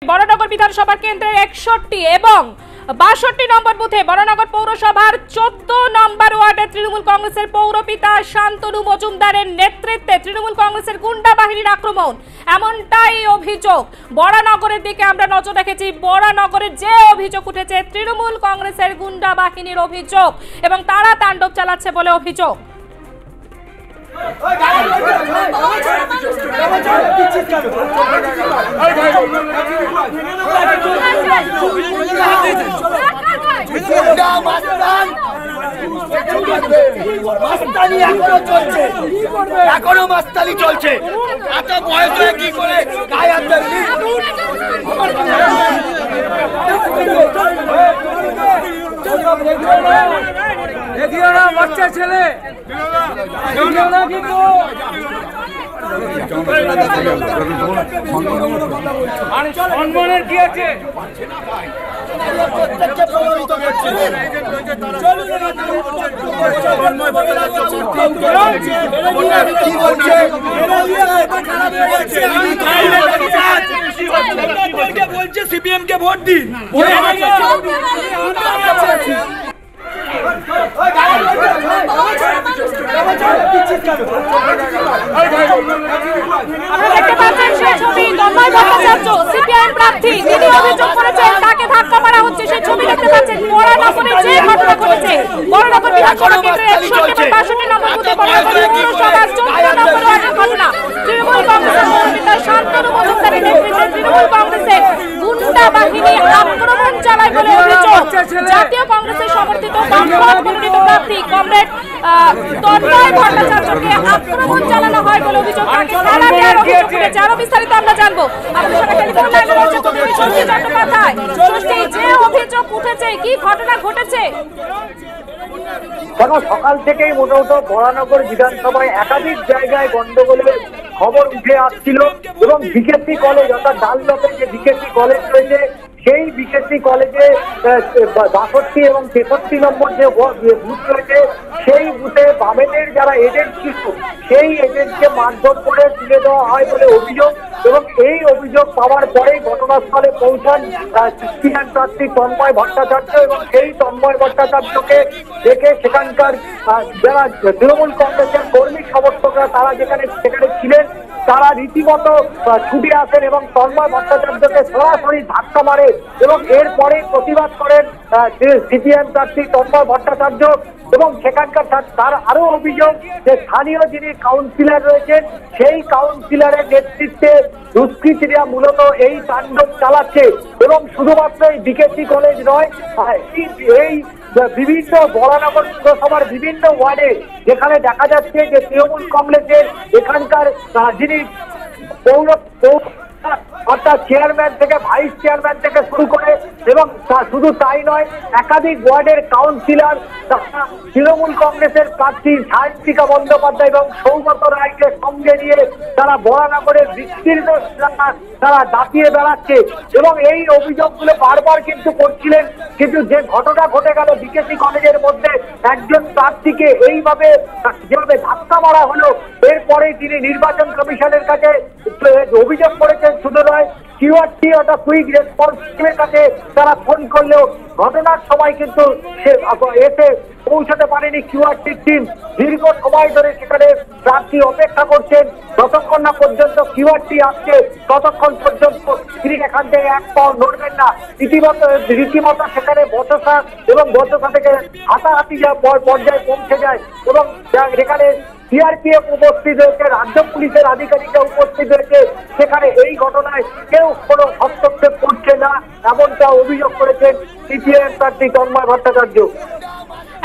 বড়নগর বিধানসভা কেন্দ্রের 61 এবং 62 নম্বর বুথে বড়নগর পৌরসভার 14 নম্বর ওয়ার্ডে তৃণমূল কংগ্রেসের পৌরপিতা শান্তনু মজুমদারের নেতৃত্বে তৃণমূল কংগ্রেসের গুন্ডা বাহিনীর আক্রমণ, এমনটাই অভিযোগ। বড়নগরের দিকে আমরা নজর রেখেছি। বড়নগরে যে অভিযোগ উঠেছে তৃণমূল কংগ্রেসের গুন্ডা বাহিনীর অভিযোগ এবং তারা তাণ্ডব চালাচ্ছে বলে অভিযোগ। এখনো মাস্তানি চলছে। এত বয়স হয়ে কি করে গায়ে হাত দিলি? দেখিও না বাচ্চা ছেলে, দেখিও না কিন্তু সম্মানের কি আছে? বলছে সিপিএম কে ভোট দিন। দেখতে পাচ্ছেন সেই ছবি, তন্ময় ভট্টাচার্য সিপিআইএম প্রার্থী, তিনি অভিযোগ করেছেন তাকে ধাক্কা মারা হচ্ছে। সেই ছবি দেখতে পাচ্ছেন। বড়নগরে যে ঘটনা ঘটেছে, বড়নগর বিধানসভা কেন্দ্রের 61 এবং 62 নম্বর বুথে বড়নগর পৌরসভার 14 নম্বর ওয়ার্ডের ঘটনা। তৃণমূল কংগ্রেসের পৌরপিতা শান্তনু মজুমদারের নেতৃত্বে তৃণমূল কংগ্রেসের গুন্ডা বাহিনী আক্রমণ চালায় বলে অভিযোগ। জাতীয় কংগ্রেসের সমর্থিত বামপন্থী মনোনীত প্রার্থী কমরেড তন্ময় ভট্টাচার্যকে আক্রমণ চালানো হয় বলে অভিযোগ। তাকে থানা দেওয়ার অভিযোগ উঠেছে। আরো বিস্তারিত আমরা জানবো। আমাদের সঙ্গে টেলিফোন লাইনে রয়েছে কবি ষষ্ঠী চট্টোপাধ্যায়। ষষ্ঠী, যে অভিযোগ উঠেছে, কি ঘটনা ঘটেছে? সকাল থেকেই মোটামুটি বড়নগর বিধানসভায় একাধিক জায়গায় গন্ডগোলের খবর উঠে আসছিল এবং বিকেসি কলেজ অর্থাৎ ডানলপের যে বিকেসি কলেজ রয়েছে সেই বিকেসি কলেজে 62 এবং 63 নম্বর যে বুথ রয়েছে সেই বুথে বামেদের যারা এজেন্ট ছিল সেই এজেন্টকে মারধর করে তুলে দেওয়া হয় বলে অভিযোগ এবং এই অভিযোগ পাওয়ার পরেই ঘটনাস্থলে পৌঁছান সিপিএম প্রার্থী তন্ময় ভট্টাচার্য এবং সেই তন্ময় ভট্টাচার্যকে দেখে সেখানকার যারা তৃণমূল কংগ্রেসের কর্মী সমর্থকরা তারা সেখানে ছিলেন তারা রীতিমতো ছুটে আসেন এবং তন্ময় ভট্টাচার্যকে সরাসরি ধাক্কা মারে এবং এরপরে প্রতিবাদ করেন সিপিএম প্রার্থী তন্ময় ভট্টাচার্য এবং সেখানকার তার আরো অভিযোগ যে স্থানীয় যিনি কাউন্সিলর রয়েছেন সেই কাউন্সিলরের নেতৃত্বে দুষ্কৃতীরা মূলত এই তাণ্ডব চালাচ্ছে এবং শুধুমাত্র এই বিকেসি কলেজ নয় এই বিভিন্ন বড়নগর পৌরসভার বিভিন্ন ওয়ার্ডে যেখানে দেখা যাচ্ছে যে তৃণমূল কংগ্রেসের এখানকার যিনি পৌর অর্থাৎ চেয়ারম্যান থেকে ভাইস চেয়ারম্যান থেকে শুরু করে এবং শুধু তাই নয় একাধিক ওয়ার্ডের কাউন্সিলর তৃণমূল কংগ্রেসের প্রার্থী সাহিত্যিকা বন্দ্যোপাধ্যায় এবং সৌগত রায়কে সঙ্গে নিয়ে তারা বড়নগরের বিস্তীর্ণ তারা দাপিয়ে বেড়াচ্ছে এবং এই অভিযোগগুলো বারবার কিন্তু করছিলেন কিন্তু যে ঘটনা ঘটে গেল বিকেসি কলেজের মধ্যে একজন প্রার্থীকে এইভাবে যেভাবে ধাক্কা মারা হলো এরপরেই তিনি নির্বাচন কমিশনের কাছে অভিযোগ করেছেন শুধু নয় কিউআরটি অর্থাৎ কুইক রেসপন্স টিমের কাছে তারা ফোন করলেও ঘটনার সময় কিন্তু সে এসে পৌঁছাতে পারেনি কিউআরটি টিম দীর্ঘ সময় ধরে সেখানে প্রার্থী অপেক্ষা করছেন যতক্ষণ না পর্যন্ত কিউআরটি আসছে ততক্ষণ পর্যন্ত তিনি এখান থেকে এক পাও নড়বেন না রীতিমতো সেখানে বচসা এবং বচসা থেকে হাতাহাতি পর্যায়ে পৌঁছে যায় এবং এখানে সিআরপিএফ উপস্থিত হয়েছে রাজ্য পুলিশের আধিকারিকরা উপস্থিত হয়েছে সেখানে এই ঘটনায় কেউ কোনো হস্তক্ষেপ করছে না এমনটা অভিযোগ করেছেন সিপিএম প্রার্থী তন্ময় ভট্টাচার্য।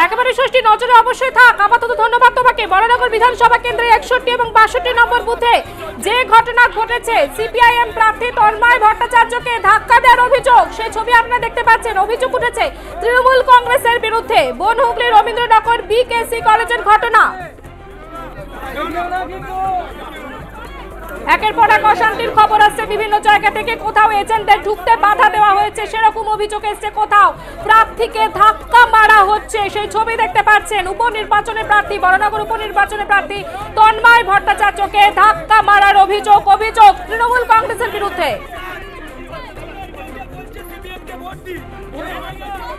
একেবারে ষষ্ঠী, নজরে অবশ্যই থাক। আপাতত ধন্যবাদ তোমাকে। বড়নগর বিধানসভা কেন্দ্রের 61 এবং 62 নম্বর বুথে যে ঘটনা ঘটেছে সিপিআইএম প্রার্থী তন্ময় ভট্টাচার্যকে ধাক্কা দেওয়ার অভিযোগ, সেই ছবি আপনারা দেখতে পাচ্ছেন। অভিযোগ উঠেছে তৃণমূল কংগ্রেসের বিরুদ্ধে। বনহুগলি রবীন্দ্রনগর বিকেসি কলেজের ঘটনা। একের পর এক অশান্তির খবর আসছে বিভিন্ন জায়গা থেকে। কোথাও এজেন্টদের ঢুকতে বাধা দেওয়া হয়েছে সেরকম অভিযোগ এসছে, কোথাও প্রার্থীকে ধাক্কা মারা হচ্ছে সেই ছবি দেখতে পাচ্ছেন। উপনির্বাচনে প্রার্থী বড়নগর উপনির্বাচনে প্রার্থী তন্ময় ভট্টাচার্যকে ধাক্কা মারার অভিযোগ তৃণমূল কংগ্রেসের বিরুদ্ধে। ব্যক্তি